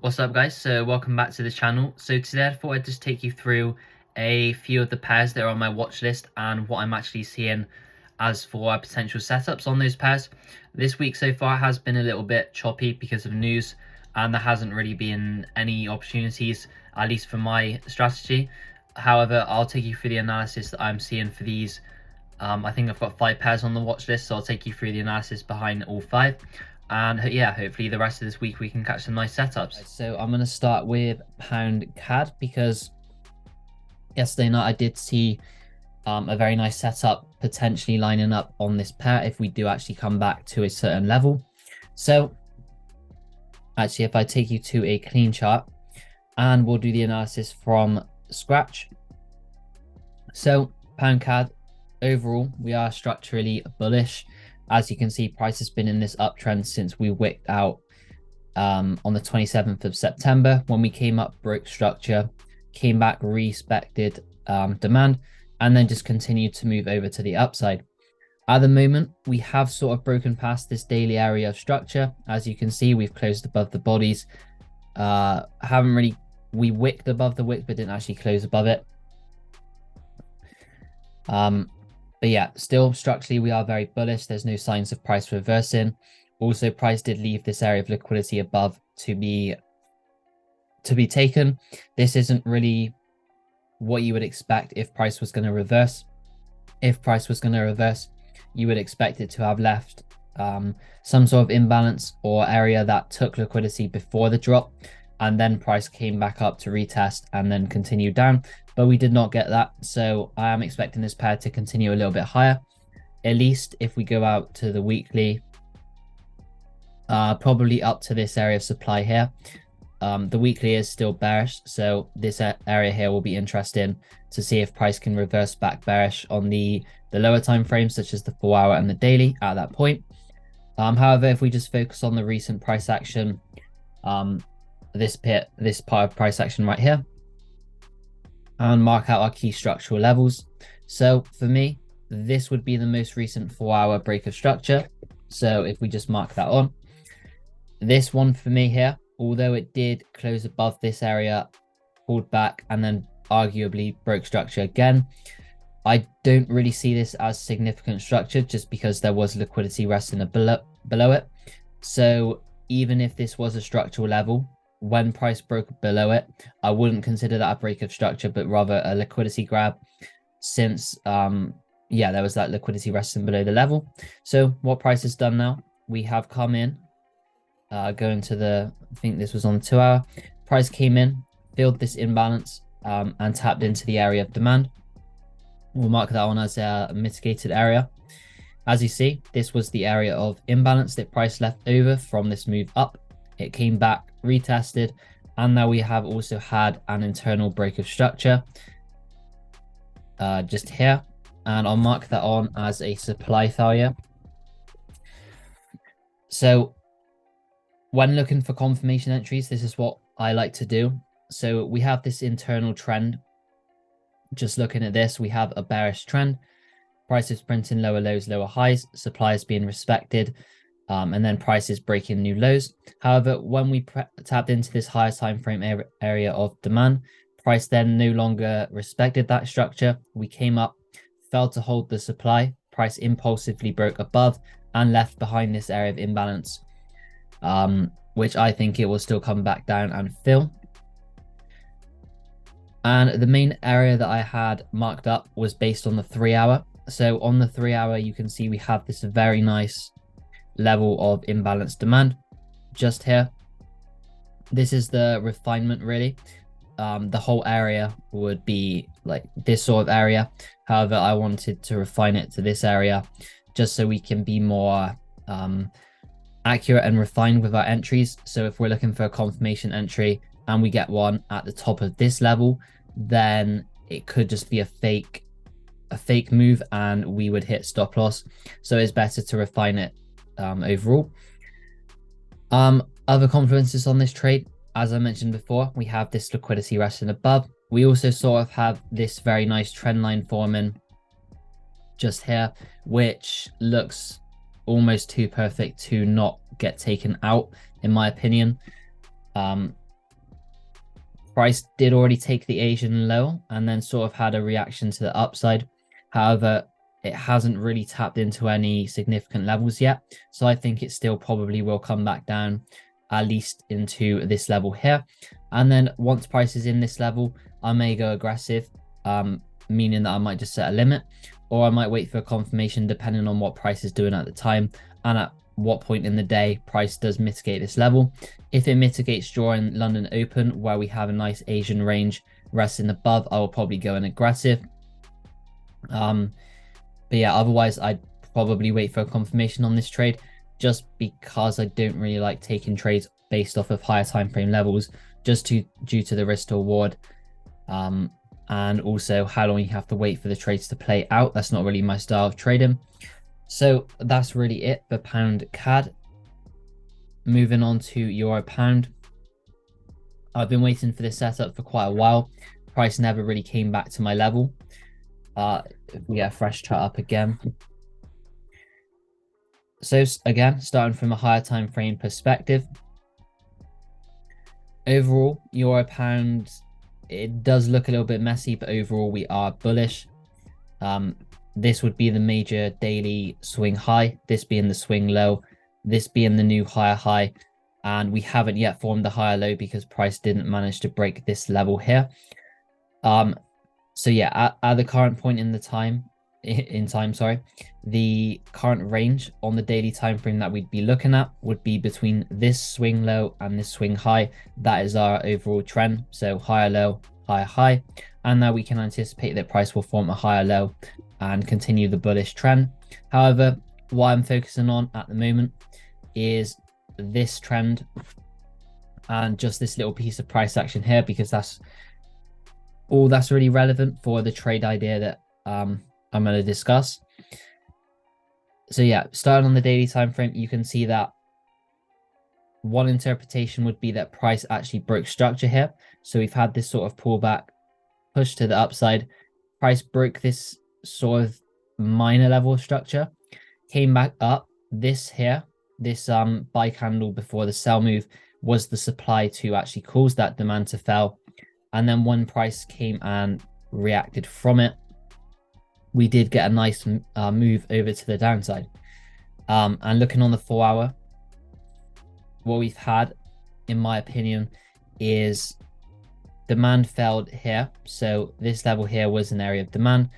What's up, guys? So welcome back to the channel. So today I thought I'd just take you through a few of the pairs that are on my watch list and what I'm actually seeing as for potential setups on those pairs. This week so far has been a little bit choppy because of news, and there hasn't really been any opportunities, at least for my strategy. However, I'll take you through the analysis that I'm seeing for these. I think I've got 5 pairs on the watch list, so I'll take you through the analysis behind all 5. And yeah, hopefully the rest of this week we can catch some nice setups. So I'm going to start with pound CAD because yesterday night I did see a very nice setup potentially lining up on this pair if we do actually come back to a certain level. So actually, if I take you to a clean chart and we'll do the analysis from scratch. So pound CAD, overall, we are structurally bullish. As you can see, price has been in this uptrend since we wicked out on the 27th of September. When we came up, broke structure, came back, respected demand, and then just continued to move over to the upside. At the moment, we have sort of broken past this daily area of structure. As you can see, we've closed above the bodies. We wicked above the wick, but didn't actually close above it. But yeah, still structurally, we are very bullish. There's no signs of price reversing. Also, price did leave this area of liquidity above to be taken. This isn't really what you would expect if price was going to reverse. If price was going to reverse, you would expect it to have left some sort of imbalance or area that took liquidity before the drop, and then price came back up to retest and then continued down. But we did not get that, so I am expecting this pair to continue a little bit higher, at least if we go out to the weekly, probably up to this area of supply here. The weekly is still bearish, so this area here will be interesting to see if price can reverse back bearish on the lower time frames, such as the 4-hour and the daily at that point. However, if we just focus on the recent price action, this part of price action right here, and mark out our key structural levels. So for me, this would be the most recent 4-hour break of structure. So if we just mark that on, this one for me here, although it did close above this area, pulled back, and then arguably broke structure again, I don't really see this as significant structure just because there was liquidity resting below it. So even if this was a structural level, when price broke below it, I wouldn't consider that a break of structure, but rather a liquidity grab, since yeah, there was that liquidity resting below the level. So what price has done now, we have come in, going to the, I think this was on the 2-hour, price came in, filled this imbalance, and tapped into the area of demand. We'll mark that on as a mitigated area. As you see, this was the area of imbalance that price left over from this move up. It came back, retested, and now we have also had an internal break of structure just here, and I'll mark that on as a supply failure. So when looking for confirmation entries, this is what I like to do. So we have this internal trend. Just looking at this, we have a bearish trend. Price is printing lower lows, lower highs, supply is being respected, and then price is breaking new lows. However, when we tapped into this higher time frame area of demand, price then no longer respected that structure. We came up, failed to hold the supply, price impulsively broke above and left behind this area of imbalance, which I think it will still come back down and fill. And the main area that I had marked up was based on the 3-hour. So on the 3-hour, you can see we have this very nice level of imbalanced demand just here. This is the refinement, really. The whole area would be like this sort of area. However, I wanted to refine it to this area just so we can be more accurate and refined with our entries. So if we're looking for a confirmation entry and we get one at the top of this level, then it could just be a fake move and we would hit stop loss. So it's better to refine it overall. Other confluences on this trade, as I mentioned before, we have this liquidity resting above. We also sort of have this very nice trend line forming just here, which looks almost too perfect to not get taken out, in my opinion. Price did already take the Asian low and then sort of had a reaction to the upside. However, it hasn't really tapped into any significant levels yet. So I think it still probably will come back down at least into this level here. And then once price is in this level, I may go aggressive, meaning that I might just set a limit, or I might wait for a confirmation depending on what price is doing at the time and at what point in the day price does mitigate this level. If it mitigates during London Open, where we have a nice Asian range resting above, I will probably go in aggressive. But yeah, otherwise I'd probably wait for a confirmation on this trade, just because I don't really like taking trades based off of higher time frame levels, just due to the risk to reward, and also how long you have to wait for the trades to play out. That's not really my style of trading. So that's really it for pound CAD. Moving on to euro pound. I've been waiting for this setup for quite a while. Price never really came back to my level. If we get a fresh chart up again. So again, starting from a higher time frame perspective. Overall, euro pound, it does look a little bit messy, but overall we are bullish. This would be the major daily swing high, this being the swing low, this being the new higher high, and we haven't yet formed the higher low because price didn't manage to break this level here. So yeah, at the current point in time, the current range on the daily time frame that we'd be looking at would be between this swing low and this swing high. That is our overall trend. So higher low, higher high, and now we can anticipate that price will form a higher low and continue the bullish trend. However, what I'm focusing on at the moment is this trend and just this little piece of price action here, because that's all that's really relevant for the trade idea that I'm going to discuss. So yeah, starting on the daily time frame, you can see that one interpretation would be that price actually broke structure here. So we've had this sort of pullback, push to the upside. Price broke this sort of minor level of structure, came back up. This here, this buy candle before the sell move was the supply to actually cause that demand to fall. And then when price came and reacted from it, we did get a nice move over to the downside. And looking on the 4 hour, what we've had, in my opinion, is demand failed here. So this level here was an area of demand.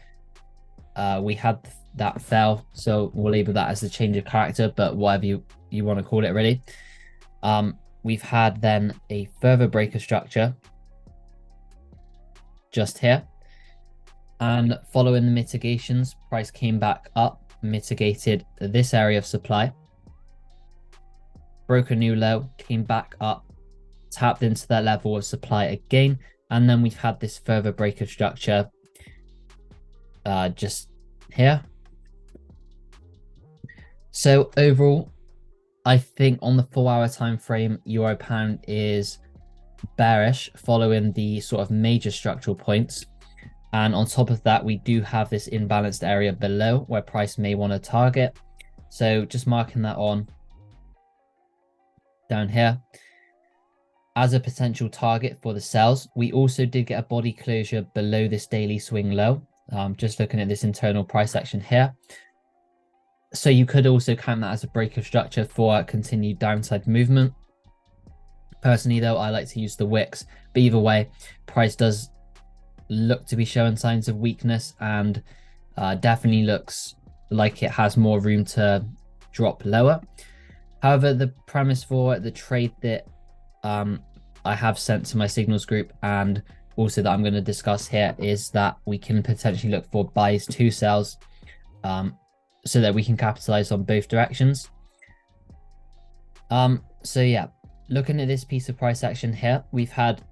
We had that fell, so we'll label that as the change of character, but whatever you want to call it, really. We've had then a further break of structure just here, and following the mitigations, price came back up, mitigated this area of supply, broke a new low, came back up, tapped into that level of supply again, and then we've had this further break of structure just here. So overall, I think on the 4 hour time frame, euro pound is bearish following the sort of major structural points. And on top of that, we do have this imbalanced area below where price may want to target. So just marking that on down here as a potential target for the sells. We also did get a body closure below this daily swing low. Just looking at this internal price action here. So you could also count that as a break of structure for a continued downside movement. Personally, though, I like to use the wicks, but either way, price does look to be showing signs of weakness and definitely looks like it has more room to drop lower. However, the premise for the trade that I have sent to my signals group and also that I'm going to discuss here is that we can potentially look for buys to sells, so that we can capitalize on both directions. So yeah, looking at this piece of price action here, we've had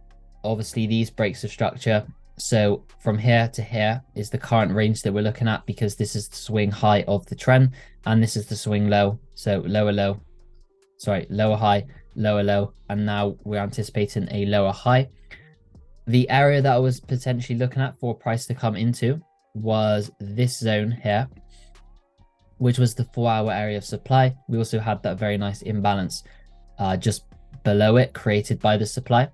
obviously these breaks of structure. So from here to here is the current range that we're looking at, because this is the swing high of the trend and this is the swing low. So lower high, lower low, and now we're anticipating a lower high. The area that I was potentially looking at for price to come into was this zone here, which was the 4 hour area of supply. We also had that very nice imbalance just below it created by the supply.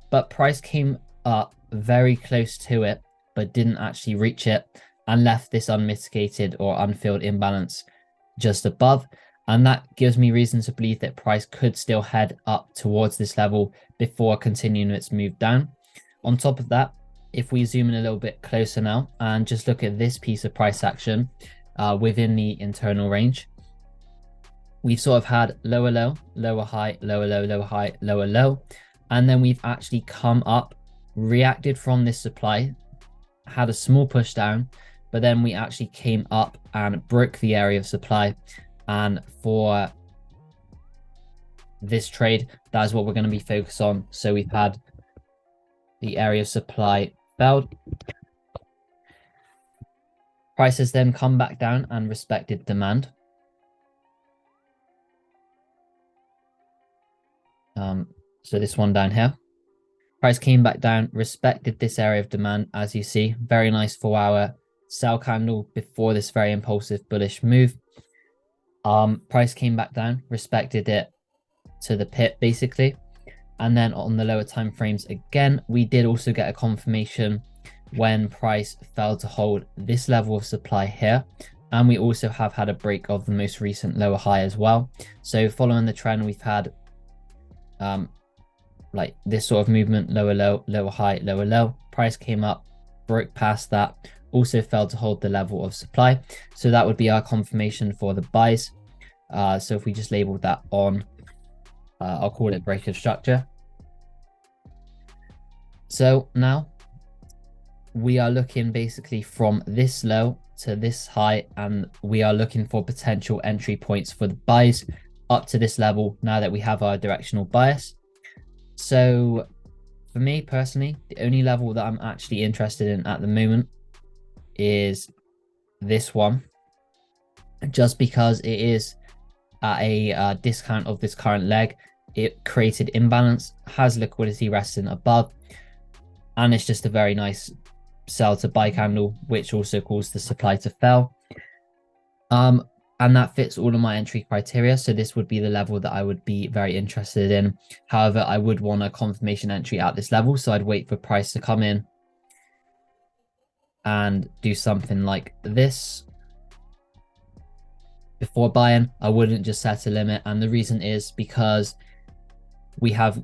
but price came up very close to it, but didn't actually reach it and left this unmitigated or unfilled imbalance just above. And that gives me reason to believe that price could still head up towards this level before continuing its move down. On top of that, if we zoom in a little bit closer now and just look at this piece of price action within the internal range, we've sort of had lower low, lower high, lower low, lower high, lower low. And then we've actually come up, reacted from this supply, had a small push down, but then we actually came up and broke the area of supply. And for this trade, that is what we're going to be focused on. So we've had the area of supply failed. Price has then come back down and respected demand. So this one down here, price came back down, respected this area of demand, as you see. Very nice 4-hour sell candle before this very impulsive bullish move. Price came back down, respected it to the pit basically. And then on the lower time frames, again, we did also get a confirmation when price fell to hold this level of supply here. And we also have had a break of the most recent lower high as well. So following the trend, we've had like this sort of movement, lower low, lower high, lower low. Price came up, broke past that, also fell to hold the level of supply. So that would be our confirmation for the buys. So if we just labeled that on, I'll call it break of structure. So now we are looking basically from this low to this high, and we are looking for potential entry points for the buys up to this level now that we have our directional bias. So for me personally, the only level that I'm actually interested in at the moment is this one, just because it is at a discount of this current leg. It created imbalance, has liquidity resting above, and it's just a very nice sell to buy candle, which also caused the supply to fail. And that fits all of my entry criteria. So this would be the level that I would be very interested in. However, I would want a confirmation entry at this level. So I'd wait for price to come in and do something like this before buying. I wouldn't just set a limit. And the reason is because we have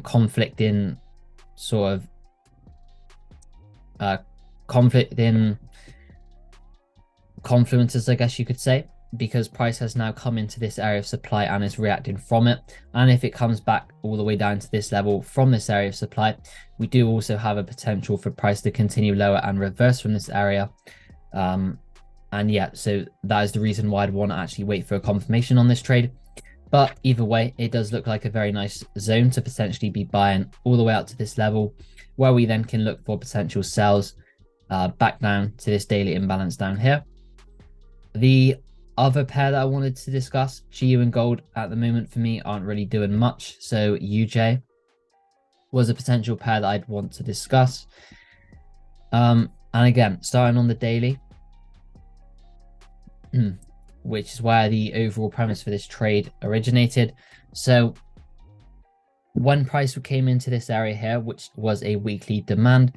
conflicting confluences, I guess you could say, because price has now come into this area of supply and is reacting from it. And if it comes back all the way down to this level from this area of supply, we do also have a potential for price to continue lower and reverse from this area. And yeah, so that is the reason why I'd want to actually wait for a confirmation on this trade. But either way, it does look like a very nice zone to potentially be buying all the way out to this level, where we then can look for potential sells back down to this daily imbalance down here. The other pair that I wanted to discuss, GU and gold, at the moment for me aren't really doing much. So UJ was a potential pair that I'd want to discuss. And again, starting on the daily, which is where the overall premise for this trade originated. So when price came into this area here, which was a weekly demand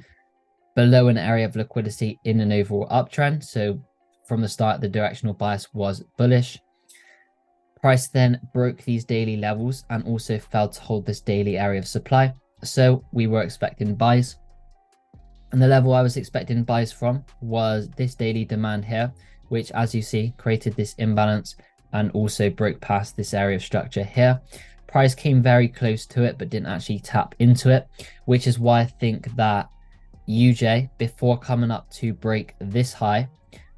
below an area of liquidity in an overall uptrend, so from the start, the directional bias was bullish. Price then broke these daily levels and also failed to hold this daily area of supply. So we were expecting buys. And the level I was expecting buys from was this daily demand here, which, as you see, created this imbalance and also broke past this area of structure here. Price came very close to it, but didn't actually tap into it, which is why I think that UJ, before coming up to break this high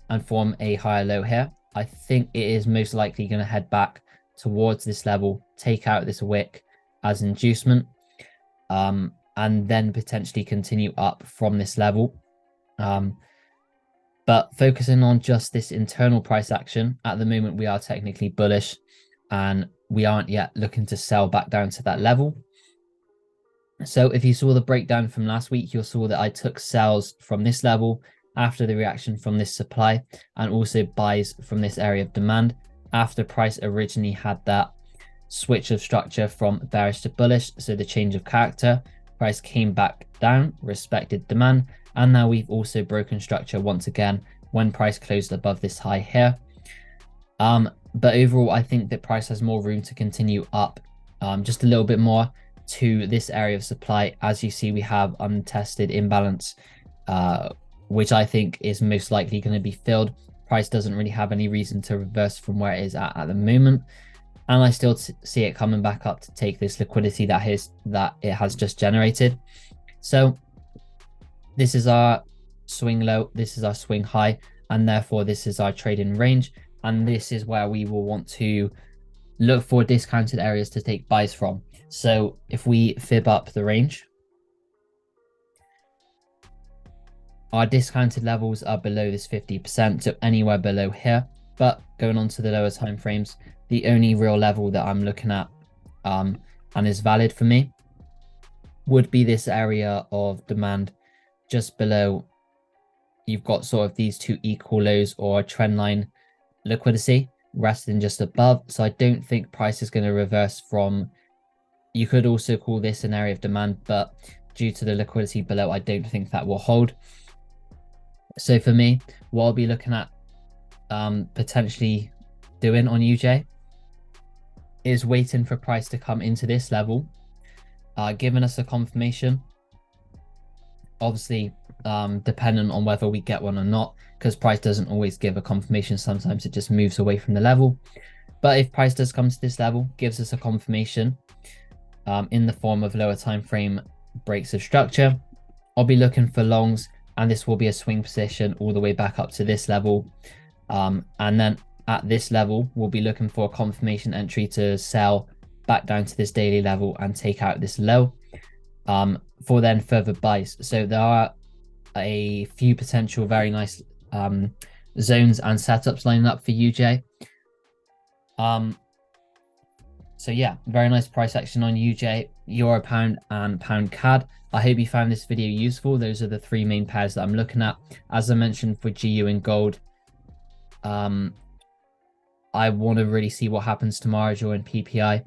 and form a higher low here, I think it is most likely going to head back towards this level, take out this wick as inducement, and then potentially continue up from this level. But focusing on just this internal price action, at the moment we are technically bullish and we aren't yet looking to sell back down to that level. So if you saw the breakdown from last week, you'll saw that I took sells from this level after the reaction from this supply, and also buys from this area of demand after price originally had that switch of structure from bearish to bullish, so the change of character. price came back down, respected demand, and now we've also broken structure once again when price closed above this high here. But overall, I think that price has more room to continue up, just a little bit more to this area of supply. As you see, we have untested imbalance, which I think is most likely going to be filled. Price doesn't really have any reason to reverse from where it is at the moment. And I still see it coming back up to take this liquidity that it has just generated. So this is our swing low, this is our swing high, and therefore this is our trading range. And this is where we will want to look for discounted areas to take buys from. So if we fib up the range, our discounted levels are below this 50%, so anywhere below here. But going on to the lower time frames, the only real level that I'm looking at and is valid for me would be this area of demand just below. You've got sort of these two equal lows or trend line liquidity resting just above. So I don't think price is going to reverse from, you could also call this an area of demand, but due to the liquidity below, I don't think that will hold. So for me, what I'll be looking at potentially doing on UJ is waiting for price to come into this level, giving us a confirmation, obviously dependent on whether we get one or not, because price doesn't always give a confirmation. Sometimes it just moves away from the level. But if price does come to this level, gives us a confirmation in the form of lower time frame breaks of structure, I'll be looking for longs, and this will be a swing position all the way back up to this level. And then at this level, we'll be looking for a confirmation entry to sell back down to this daily level and take out this low for then further buys. So there are a few potential very nice zones and setups lining up for UJ. So yeah, very nice price action on UJ, Euro Pound, and Pound CAD. I hope you found this video useful. Those are the three main pairs that I'm looking at. As I mentioned for GU and gold, I want to really see what happens tomorrow during PPI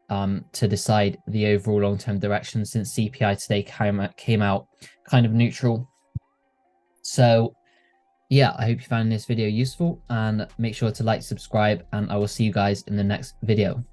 to decide the overall long-term direction, since CPI today came out kind of neutral. So yeah, I hope you found this video useful, and make sure to like, subscribe, and I will see you guys in the next video.